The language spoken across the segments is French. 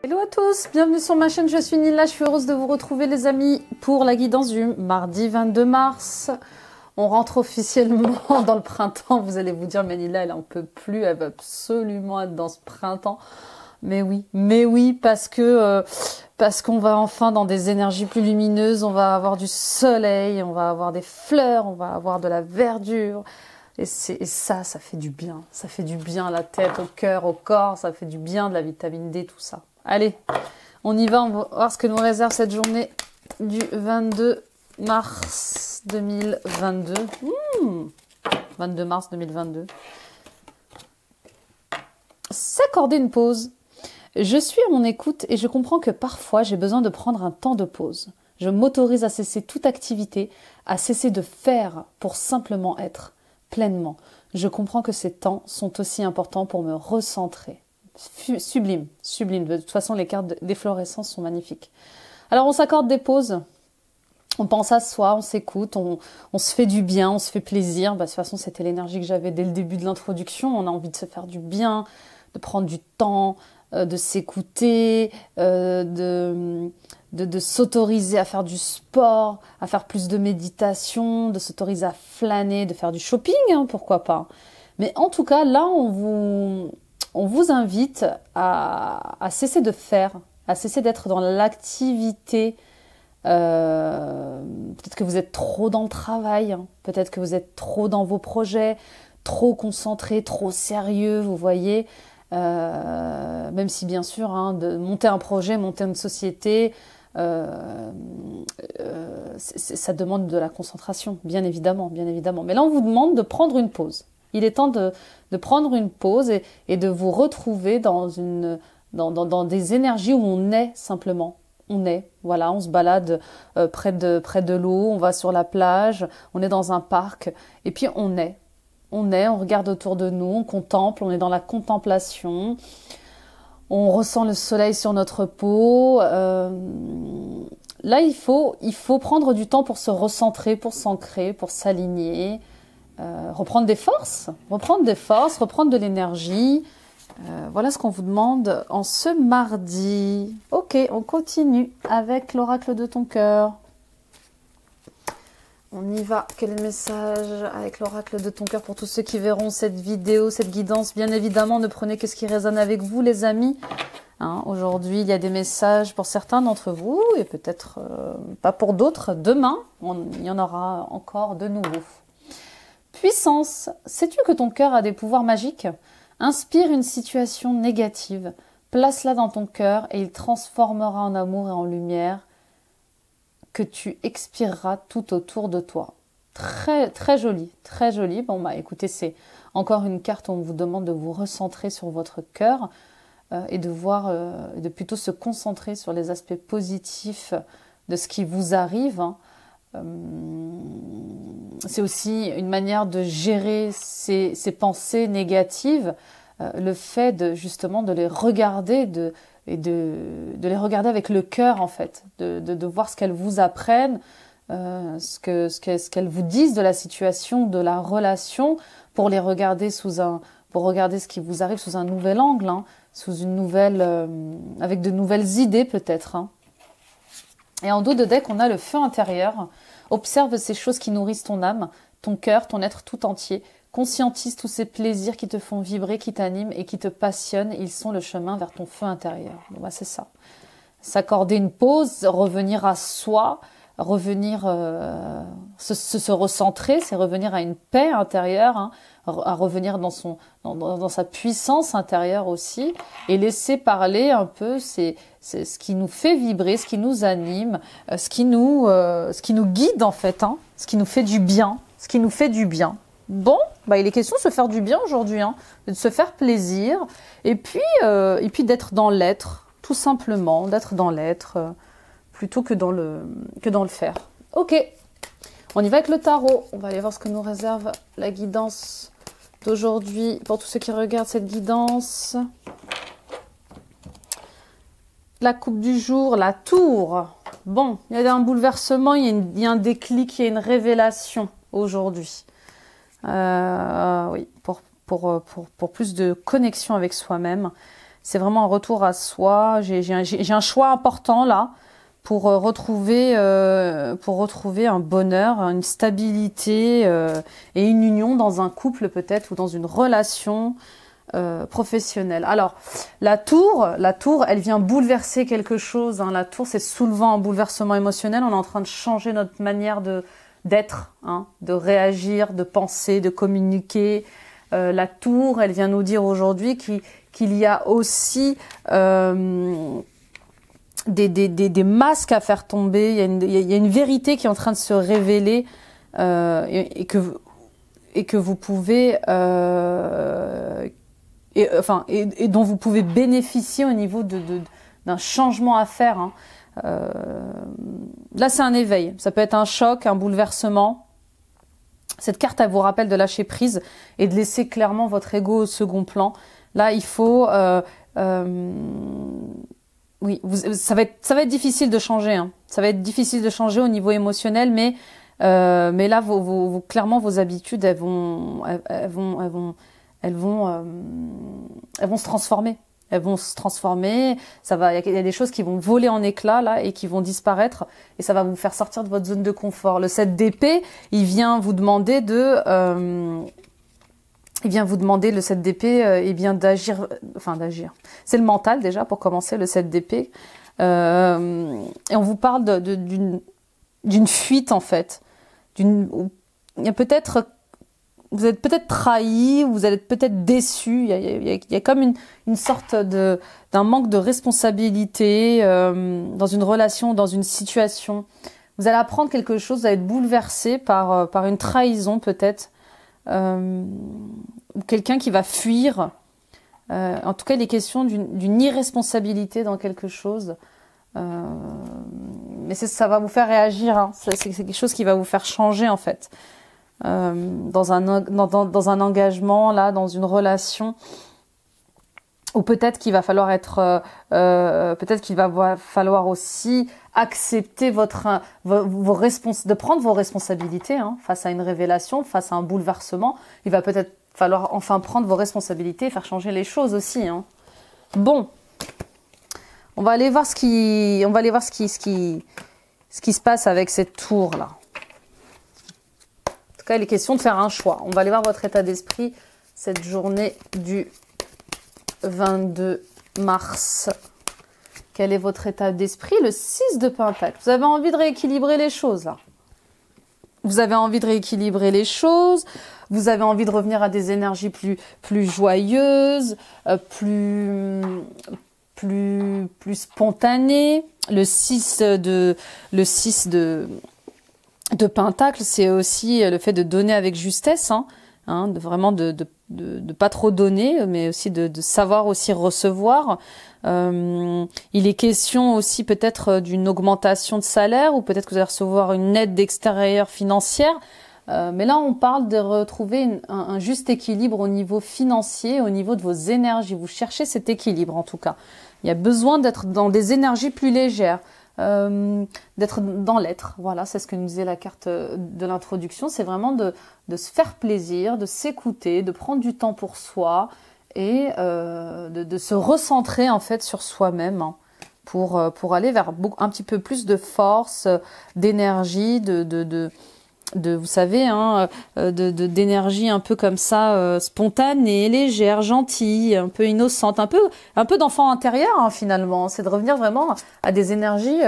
Hello à tous, bienvenue sur ma chaîne, je suis Nila, je suis heureuse de vous retrouver les amis pour la guidance du mardi 22 mars. On rentre officiellement dans le printemps, vous allez vous dire mais Nila elle en peut plus, elle veut absolument être dans ce printemps. Mais oui, parce qu'on va enfin dans des énergies plus lumineuses, on va avoir du soleil, on va avoir des fleurs, on va avoir de la verdure. Et ça fait du bien. Ça fait du bien à la tête, au cœur, au corps. Ça fait du bien de la vitamine D, tout ça. Allez, on y va. On va voir ce que nous réserve cette journée du 22 mars 2022. 22 mars 2022. S'accorder une pause. Je suis à mon écoute et je comprends que parfois j'ai besoin de prendre un temps de pause. Je m'autorise à cesser toute activité, à cesser de faire pour simplement être. Pleinement. Je comprends que ces temps sont aussi importants pour me recentrer. Sublime, sublime. De toute façon, les cartes d'efflorescence sont magnifiques. Alors, on s'accorde des pauses. On pense à soi, on s'écoute, on se fait du bien, on se fait plaisir. De toute façon, c'était l'énergie que j'avais dès le début de l'introduction. On a envie de se faire du bien, de prendre du temps, de s'écouter, de s'autoriser à faire du sport, à faire plus de méditation, de s'autoriser à flâner, de faire du shopping, hein, pourquoi pas. Mais en tout cas, là, on vous invite à cesser de faire, à cesser d'être dans l'activité. Peut-être que vous êtes trop dans le travail, hein, peut-être que vous êtes trop dans vos projets, trop concentré, trop sérieux, vous voyez. Même si bien sûr, hein, de monter un projet, monter une société, ça demande de la concentration, bien évidemment, bien évidemment. Mais là, on vous demande de prendre une pause. Il est temps de prendre une pause et de vous retrouver dans des énergies où on est simplement. On est, voilà, on se balade près de l'eau, on va sur la plage, on est dans un parc, et puis on est. On regarde autour de nous, on contemple, on est dans la contemplation, on ressent le soleil sur notre peau. Là, il faut prendre du temps pour se recentrer, pour s'ancrer, pour s'aligner, reprendre des forces, reprendre de l'énergie. Voilà ce qu'on vous demande en ce mardi. Ok, on continue avec l'oracle de ton cœur. On y va. Quel est le message avec l'oracle de ton cœur pour tous ceux qui verront cette vidéo, cette guidance? Bien évidemment, ne prenez que ce qui résonne avec vous, les amis. Hein, aujourd'hui, il y a des messages pour certains d'entre vous et peut-être pas pour d'autres. Demain, il y en aura encore de nouveaux. Puissance. Sais-tu que ton cœur a des pouvoirs magiques? Inspire une situation négative, place-la dans ton cœur et il transformera en amour et en lumière que tu expireras tout autour de toi. Très, très joli, très joli. Bon, bah écoutez, c'est encore une carte où on vous demande de vous recentrer sur votre cœur et de voir, de plutôt se concentrer sur les aspects positifs de ce qui vous arrive. Hein. C'est aussi une manière de gérer ces pensées négatives, le fait justement de les regarder, de les regarder avec le cœur en fait, de voir ce qu'elles vous apprennent, ce qu'elles vous disent de la situation, de la relation, pour les regarder pour regarder ce qui vous arrive sous un nouvel angle, hein, sous une nouvelle, avec de nouvelles idées peut-être. Hein. Et en dos de deck, on a le feu intérieur. Observe ces choses qui nourrissent ton âme, ton cœur, ton être tout entier. Conscientise tous ces plaisirs qui te font vibrer, qui t'animent et qui te passionnent. Ils sont le chemin vers ton feu intérieur. Bon, bah, c'est ça. S'accorder une pause, revenir à soi, revenir se recentrer, c'est revenir à une paix intérieure, hein, à revenir dans sa puissance intérieure aussi, et laisser parler un peu c'est ce qui nous fait vibrer, ce qui nous anime, ce qui nous guide en fait, hein, ce qui nous fait du bien, Bon, bah il est question de se faire du bien aujourd'hui, hein, de se faire plaisir, et puis d'être dans l'être, tout simplement, d'être dans l'être, plutôt que dans le faire. Ok, on y va avec le tarot. On va aller voir ce que nous réserve la guidance d'aujourd'hui pour tous ceux qui regardent cette guidance. La coupe du jour, la tour. Bon, il y a un bouleversement, il y a un déclic, il y a une révélation aujourd'hui. Oui, pour plus de connexion avec soi-même. C'est vraiment un retour à soi. J'ai un choix important là pour retrouver un bonheur, une stabilité et une union dans un couple peut-être ou dans une relation professionnelle. Alors la tour, elle vient bouleverser quelque chose. Hein. La tour, c'est soulevant un bouleversement émotionnel. On est en train de changer notre manière d'être, hein, de réagir, de penser, de communiquer. La tour, elle vient nous dire aujourd'hui qu'il y a aussi des masques à faire tomber. Il y a une vérité qui est en train de se révéler et que vous pouvez et dont vous pouvez bénéficier au niveau d'un changement à faire. Hein. Là, c'est un éveil. Ça peut être un choc, un bouleversement. Cette carte, elle vous rappelle de lâcher prise et de laisser clairement votre ego au second plan. Là, il faut... oui, ça va être difficile de changer. Hein. Ça va être difficile de changer au niveau émotionnel, mais là, clairement, vos habitudes, elles vont se transformer. Elles vont se transformer. Il y a des choses qui vont voler en éclats là et qui vont disparaître, et ça va vous faire sortir de votre zone de confort. Le 7 d'épée, il vient vous demander le 7 d'épée, d'agir. C'est le mental déjà pour commencer, le 7 d'épée. Et on vous parle d'une fuite en fait. Il y a peut-être, vous êtes peut-être trahi, vous êtes peut-être déçu. Il y a comme une sorte d'un manque de responsabilité dans une relation, dans une situation. Vous allez apprendre quelque chose, vous allez être bouleversé par une trahison peut-être. Ou quelqu'un qui va fuir. En tout cas, il est question d'une irresponsabilité dans quelque chose. Mais ça va vous faire réagir. Hein. C'est quelque chose qui va vous faire changer en fait. Dans un engagement, là, dans une relation. Ou peut-être qu'il va falloir falloir aussi accepter de prendre vos responsabilités hein, face à une révélation, face à un bouleversement. Il va peut-être falloir enfin prendre vos responsabilités et faire changer les choses aussi. Hein. Bon, on va aller voir ce qui se passe avec cette tour là. En tout cas, il est question de faire un choix. On va aller voir votre état d'esprit cette journée du 22 mars. Quel est votre état d'esprit? Le 6 de Pentacle. Vous avez envie de rééquilibrer les choses là. Vous avez envie de rééquilibrer les choses. Vous avez envie de revenir à des énergies plus joyeuses, plus spontanées. Le 6 de Pentacle, c'est aussi le fait de donner avec justesse, vraiment de pas trop donner, mais aussi de savoir aussi recevoir. Il est question aussi peut-être d'une augmentation de salaire, ou peut-être que vous allez recevoir une aide extérieure financière. Mais là, on parle de retrouver un juste équilibre au niveau financier, au niveau de vos énergies. Vous cherchez cet équilibre en tout cas. Il y a besoin d'être dans des énergies plus légères. D'être dans l'être, voilà, c'est ce que nous disait la carte de l'introduction, c'est vraiment de se faire plaisir, de s'écouter, de prendre du temps pour soi et de se recentrer en fait sur soi-même hein, pour aller vers un petit peu plus de force, d'énergie, vous savez, hein, d'énergie un peu comme ça, spontanée, légère, gentille, un peu innocente, un peu d'enfant intérieur hein, finalement. C'est de revenir vraiment à des énergies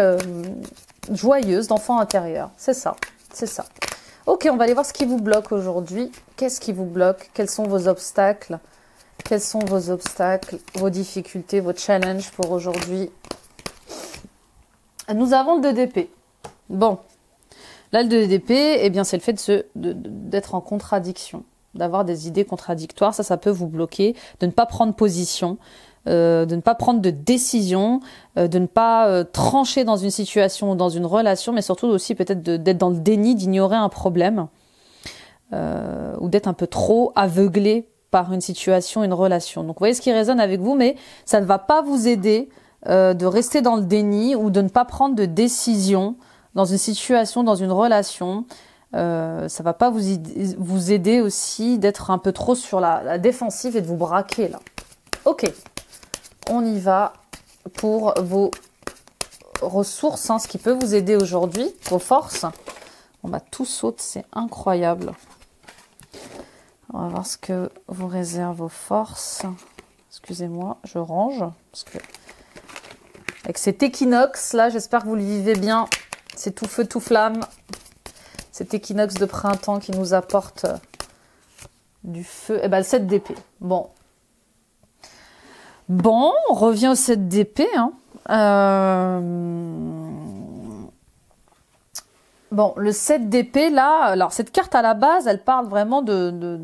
joyeuses d'enfant intérieur. C'est ça. Ok, on va aller voir ce qui vous bloque aujourd'hui. Qu'est-ce qui vous bloque? Quels sont vos obstacles? Quels sont vos obstacles, vos difficultés, vos challenges pour aujourd'hui? Nous avons le 2 d'épée. Bon. Là, le 2 d'épée, eh bien, c'est le fait d'être en contradiction, d'avoir des idées contradictoires. Ça peut vous bloquer, de ne pas prendre position, de ne pas prendre de décision, de ne pas trancher dans une situation ou dans une relation, mais surtout aussi peut-être d'être dans le déni, d'ignorer un problème, ou d'être un peu trop aveuglé par une situation, une relation. Donc, vous voyez ce qui résonne avec vous, mais ça ne va pas vous aider de rester dans le déni ou de ne pas prendre de décision dans une situation, dans une relation. Ça va pas vous aider aussi d'être un peu trop sur la défensive et de vous braquer là. Ok, on y va pour vos ressources, hein, ce qui peut vous aider aujourd'hui, vos forces. Bon, bah, tout saute, c'est incroyable. On va voir ce que vous réserve vos forces. Excusez-moi, je range. Parce que avec cet équinoxe, là, j'espère que vous le vivez bien. C'est tout feu, tout flamme. Cet équinoxe de printemps qui nous apporte du feu. Et ben, le 7 d'épée. Bon. Bon, on revient au 7 d'épée. Hein. Bon, le 7 d'épée, là, alors cette carte à la base, elle parle vraiment de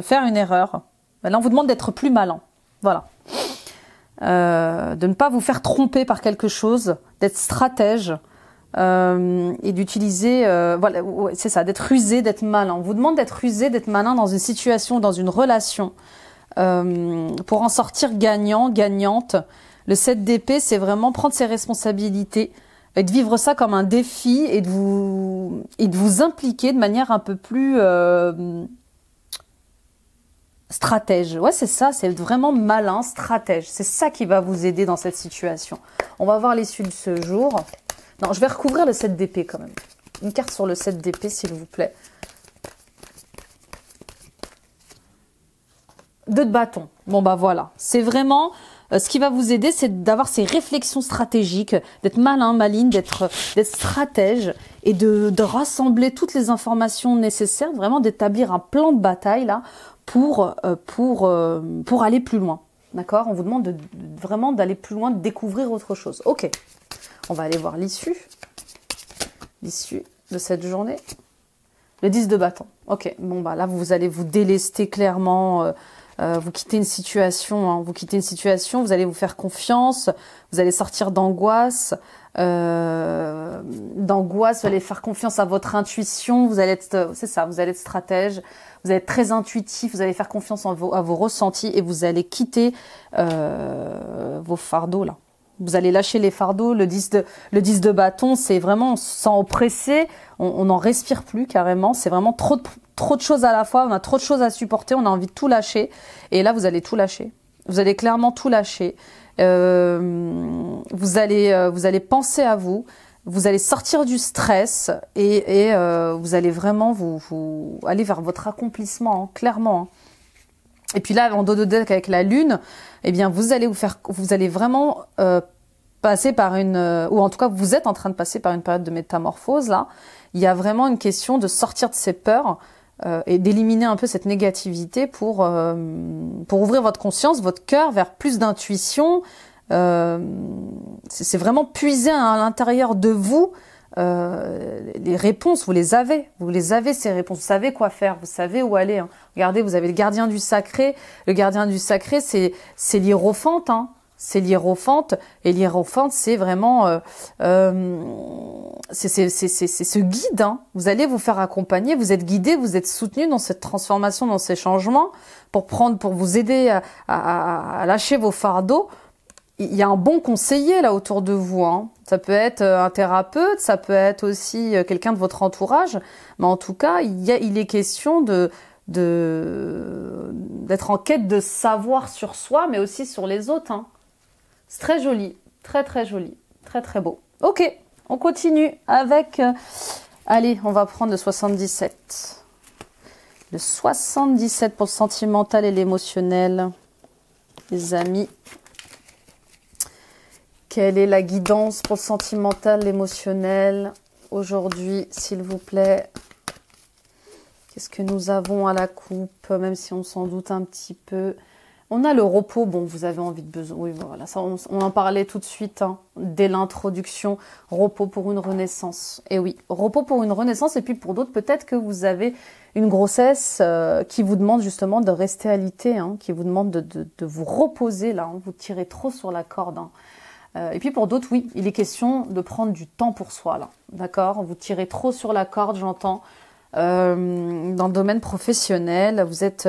faire une erreur. Là, on vous demande d'être plus malin. Voilà. De ne pas vous faire tromper par quelque chose, d'être stratège et d'utiliser, voilà, c'est ça, d'être rusé, d'être malin. On vous demande d'être rusé, d'être malin dans une situation, dans une relation, pour en sortir gagnant, gagnante. Le 7 d'épée, c'est vraiment prendre ses responsabilités et de vivre ça comme un défi et de vous impliquer de manière un peu plus stratège. Ouais, c'est ça, c'est vraiment malin, stratège. C'est ça qui va vous aider dans cette situation. On va voir l'issue de ce jour. Non, je vais recouvrir le 7 d'épée quand même. Une carte sur le 7 d'épée, s'il vous plaît. 2 de bâton. Bon, bah voilà. C'est vraiment... ce qui va vous aider, c'est d'avoir ces réflexions stratégiques, d'être malin, maligne, d'être stratège et de rassembler toutes les informations nécessaires, vraiment d'établir un plan de bataille là pour aller plus loin. D'accord? On vous demande vraiment d'aller plus loin, de découvrir autre chose. Ok. On va aller voir l'issue. L'issue de cette journée. Le 10 de bâton. Ok. Bon, bah là, vous allez vous délester clairement. Vous quittez une situation, hein, vous allez vous faire confiance, vous allez sortir d'angoisse, vous allez faire confiance à votre intuition, vous allez être, c'est ça, vous allez être stratège, vous allez être très intuitif, vous allez faire confiance à vos ressentis et vous allez quitter vos fardeaux là. Vous allez lâcher les fardeaux, le 10 de bâton, c'est vraiment, on se sent oppressé, on n'en respire plus carrément, c'est vraiment trop de choses à la fois, on a trop de choses à supporter, on a envie de tout lâcher. Et là, vous allez tout lâcher. Vous allez clairement tout lâcher. Vous allez penser à vous, vous allez sortir du stress et vous allez vraiment vous aller vers votre accomplissement, hein, clairement. Hein. Et puis là, en dos de deck avec la lune, eh bien, vous allez vraiment passer par ou en tout cas, vous êtes en train de passer par une période de métamorphose là. Il y a vraiment une question de sortir de ses peurs et d'éliminer un peu cette négativité pour ouvrir votre conscience, votre cœur vers plus d'intuition. C'est vraiment puiser à l'intérieur de vous les réponses, vous les avez ces réponses, vous savez quoi faire, vous savez où aller. Hein. Regardez, vous avez le gardien du sacré. Le gardien du sacré, c'est l'hiérophante, hein. C'est l'hiérophante, et l'hiérophante, c'est vraiment c'est ce guide. Hein. Vous allez vous faire accompagner, vous êtes guidé, vous êtes soutenu dans cette transformation, dans ces changements, pour vous aider à lâcher vos fardeaux. Il y a un bon conseiller là autour de vous. Hein. Ça peut être un thérapeute, ça peut être aussi quelqu'un de votre entourage, mais en tout cas, il est question d'être en quête de savoir sur soi, mais aussi sur les autres. Hein. C'est très joli, très très joli, très très beau. Ok, on continue avec... allez, on va prendre le 77. Le 77 pour le sentimental et l'émotionnel. Les amis. Quelle est la guidance pour le sentimental, l'émotionnel aujourd'hui, s'il vous plaît? Qu'est-ce que nous avons à la coupe, même si on s'en doute un petit peu? On a le repos, bon, vous avez envie de besoin. Oui, voilà, ça, on en parlait tout de suite, hein, dès l'introduction. Repos pour une renaissance. Et oui, repos pour une renaissance. Et puis pour d'autres, peut-être que vous avez une grossesse qui vous demande justement de rester alité, hein, qui vous demande de vous reposer, là. Hein, vous tirez trop sur la corde. Hein. Et puis pour d'autres, oui, il est question de prendre du temps pour soi, là. D'accord? Vous tirez trop sur la corde, j'entends. Dans le domaine professionnel, vous êtes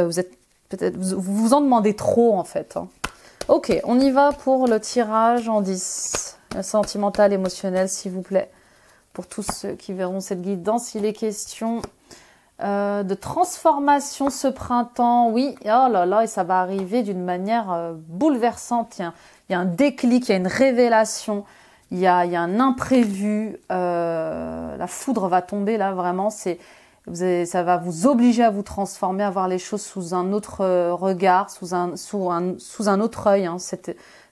peut-être, vous vous en demandez trop en fait. Hein. Ok, on y va pour le tirage en 10. Sentimental, émotionnel, s'il vous plaît. Pour tous ceux qui verront cette guidance, il est question de transformation ce printemps. Oui, oh là là, et ça va arriver d'une manière bouleversante. Il y a un déclic, il y a une révélation, il y a un imprévu. La foudre va tomber là, vraiment. Ça va vous obliger à vous transformer, à voir les choses sous un autre regard, sous un autre œil, hein,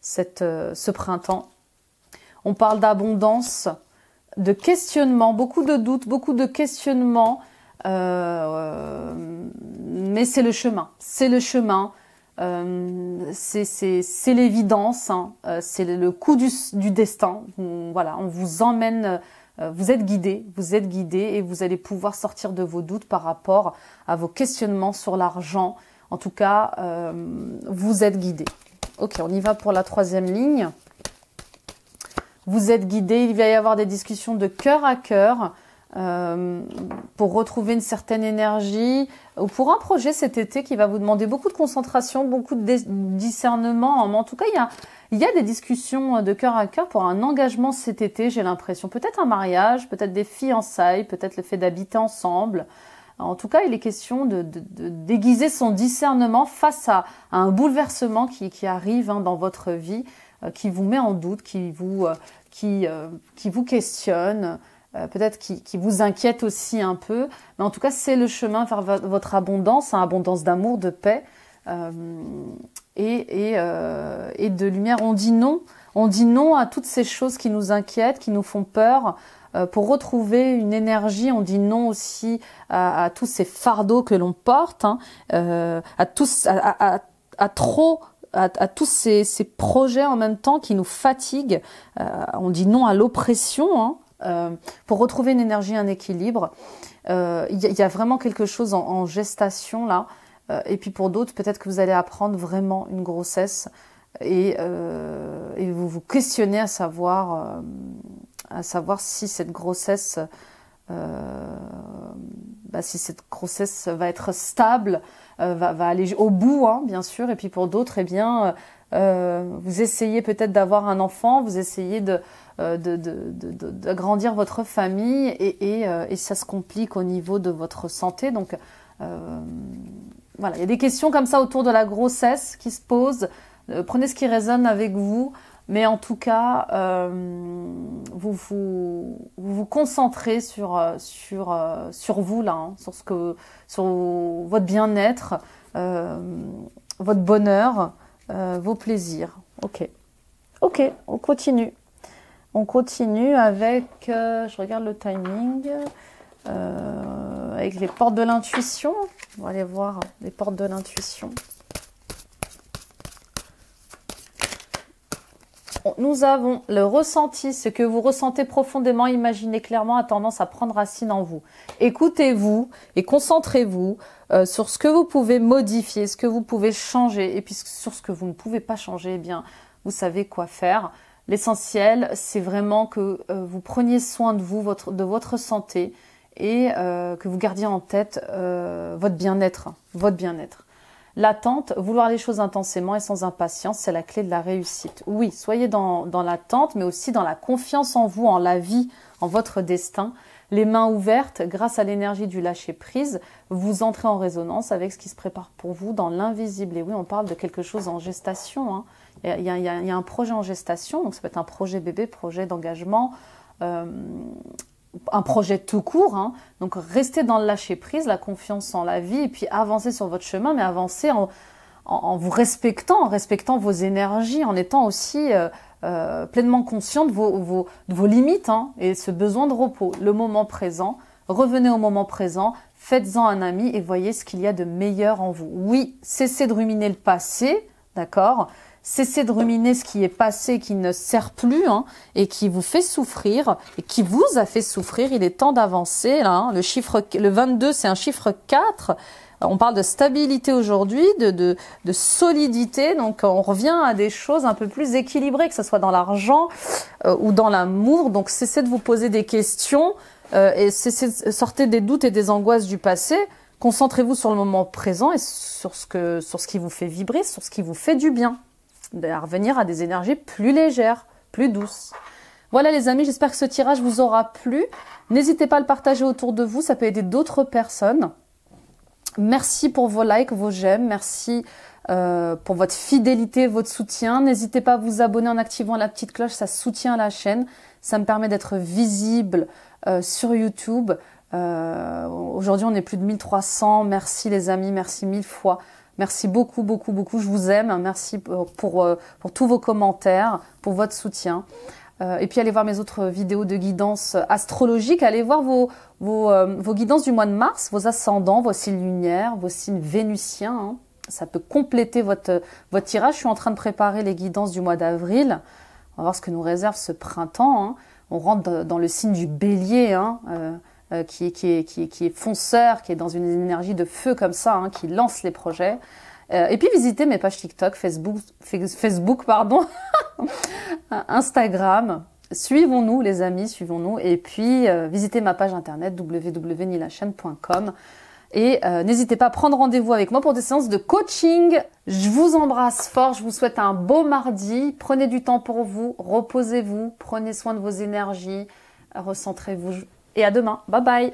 ce printemps. On parle d'abondance, de questionnement, beaucoup de doutes, beaucoup de questionnements, mais c'est le chemin. C'est le chemin, c'est l'évidence, hein, c'est le coup du destin. Voilà, on vous emmène, vous êtes guidé et vous allez pouvoir sortir de vos doutes par rapport à vos questionnements sur l'argent. En tout cas, vous êtes guidé. Ok, on y va pour la 3e ligne. Vous êtes guidé, il va y avoir des discussions de cœur à cœur pour retrouver une certaine énergie ou pour un projet cet été qui va vous demander beaucoup de concentration, beaucoup de discernement. Mais en tout cas, il y a des discussions de cœur à cœur pour un engagement cet été, j'ai l'impression. Peut-être un mariage, peut-être des fiançailles, peut-être le fait d'habiter ensemble. En tout cas, il est question de déguiser son discernement face à un bouleversement qui arrive hein, dans votre vie, qui vous met en doute, qui vous questionne, peut-être qui vous inquiète aussi un peu. Mais en tout cas, c'est le chemin vers votre abondance, hein, abondance d'amour, de paix et de lumière. On dit non à toutes ces choses qui nous inquiètent, qui nous font peur. Pour retrouver une énergie, on dit non aussi à tous ces fardeaux que l'on porte, hein, à tous ces projets en même temps qui nous fatiguent. On dit non à l'oppression, hein, pour retrouver une énergie, un équilibre. Il y a vraiment quelque chose en gestation là. Et puis pour d'autres, peut-être que vous allez apprendre vraiment une grossesse et vous vous questionnez à savoir si cette grossesse va être stable, va aller au bout, hein, bien sûr. Et puis pour d'autres, eh bien, vous essayez peut-être d'avoir un enfant, vous essayez d'agrandir votre famille et ça se complique au niveau de votre santé. Donc voilà, il y a des questions comme ça autour de la grossesse qui se posent. Prenez ce qui résonne avec vous. Mais en tout cas, vous vous concentrez sur vous là, hein, sur votre bien-être, votre bonheur, vos plaisirs. Ok, on continue. On continue avec, je regarde le timing, avec les portes de l'intuition. On va aller voir les portes de l'intuition. Nous avons le ressenti, ce que vous ressentez profondément, imaginez clairement, a tendance à prendre racine en vous. Écoutez-vous et concentrez-vous sur ce que vous pouvez modifier, ce que vous pouvez changer. Et puis sur ce que vous ne pouvez pas changer, eh bien, vous savez quoi faire. L'essentiel, c'est vraiment que vous preniez soin de vous, de votre santé et que vous gardiez en tête votre bien-être. L'attente, vouloir les choses intensément et sans impatience, c'est la clé de la réussite. Oui, soyez dans l'attente, mais aussi dans la confiance en vous, en la vie, en votre destin. Les mains ouvertes, grâce à l'énergie du lâcher-prise, vous entrez en résonance avec ce qui se prépare pour vous dans l'invisible. Et oui, on parle de quelque chose en gestation, hein. Il y a un projet en gestation, donc ça peut être un projet bébé, projet d'engagement, un projet tout court, hein. Donc restez dans le lâcher prise, la confiance en la vie et puis avancez sur votre chemin, mais avancez en vous respectant, en respectant vos énergies, en étant aussi pleinement conscient de vos limites, hein, et ce besoin de repos. Le moment présent, revenez au moment présent, faites-en un ami et voyez ce qu'il y a de meilleur en vous. Oui, cessez de ruminer le passé, d'accord ? Cessez de ruminer ce qui est passé, qui ne sert plus, hein, et qui vous fait souffrir, et qui vous a fait souffrir. Il est temps d'avancer, là, hein. Le 22, c'est un chiffre 4. On parle de stabilité aujourd'hui, de solidité. Donc, on revient à des choses un peu plus équilibrées, que ce soit dans l'argent ou dans l'amour. Donc, cessez de vous poser des questions et sortez des doutes et des angoisses du passé. Concentrez-vous sur le moment présent et sur ce qui vous fait vibrer, sur ce qui vous fait du bien. De revenir à des énergies plus légères, plus douces. Voilà les amis, j'espère que ce tirage vous aura plu. N'hésitez pas à le partager autour de vous, ça peut aider d'autres personnes. Merci pour vos likes, vos j'aime, merci pour votre fidélité, votre soutien. N'hésitez pas à vous abonner en activant la petite cloche, ça soutient la chaîne. Ça me permet d'être visible sur YouTube. Aujourd'hui, on est plus de 1300. Merci les amis, merci 1000 fois. Merci beaucoup, beaucoup, beaucoup. Je vous aime. Merci pour tous vos commentaires, pour votre soutien. Et puis allez voir mes autres vidéos de guidance astrologique. Allez voir vos guidances du mois de mars, vos ascendants, vos signes lunaires, vos signes vénusiens. Hein. Ça peut compléter votre tirage. Je suis en train de préparer les guidances du mois d'avril. On va voir ce que nous réserve ce printemps. Hein. On rentre dans le signe du bélier, hein, qui est fonceur, qui est dans une énergie de feu comme ça, hein, qui lance les projets. Et puis visitez mes pages TikTok, Facebook pardon, Instagram. Suivons-nous les amis, suivons-nous. Et puis visitez ma page internet www.nilachaine.com. Et n'hésitez pas à prendre rendez-vous avec moi pour des séances de coaching. Je vous embrasse fort, je vous souhaite un beau mardi. Prenez du temps pour vous, reposez-vous, prenez soin de vos énergies, recentrez-vous. Et à demain, bye bye.